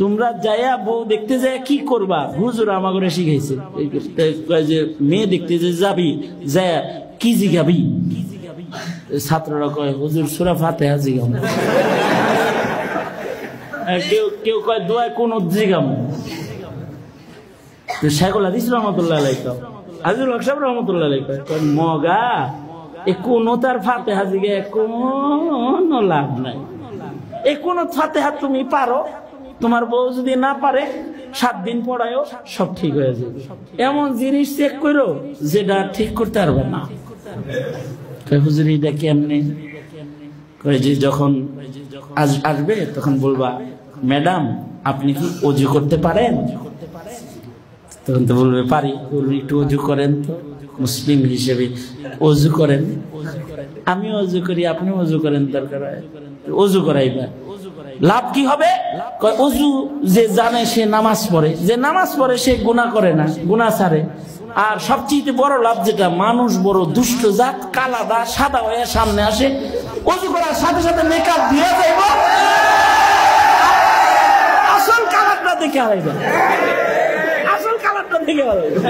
তোমরা যাইয়া বউ দেখতে যায় কি করবা? হুজুর আমাকে শিখাইছে যে মেয়ে দেখতে যে যাবি যায় কি জিগাবি? ছাত্ররা কয় হুজুর সূরা ফাতিহা জিগাম। কেউ কেউ কয় দোয়া কোন জিগাম। শাইখুল হাদিস রহমাতুল্লাহ আলাইহি আজিজুল হক সাহেব রহমাতুল্লাহ আলাইহি কয় মগা এ কোন তার ফাতিহা জিগে কোন লাভ নাই। এ কোন ফাতিহা তুমি পারো, তোমার বউ যদি না পারে 7 দিন পড়ায়ও সব ঠিক হয়ে যাবে। এমন জিনিস চেক করো যেটা ঠিক করতে পারবে না। হুজুর এটা কেমনে? কয় যে যখন আসবে তখন বলবা ম্যাডাম আপনি কি ওযু করতে পারেন? তখন তো বলবে পারি। একটু ওযু করেন তো, মুসলিম হিসেবে ওযু করেন। আমি ওযু করি, আপনি ওযু করেন, দরকার হয় ওযু করাইবা। লাভ কি হবে? ওযু যে জানে সে নামাজ পড়ে, যে নামাজ পড়ে সে গুনাহ করে না, গুনাহ ছাড়ে। আর সবচেয়ে বড় লাভ যেটা, মানুষ বড় দুষ্ট জাত, কালাদা সাদা হয়ে সামনে আসে, ওযু করার সাথে সাথে মেকআপ দিয়ে যাইব, আসল কালারটা দেখে হারাইবা, আসল কালারটা দেখে হারাইবা।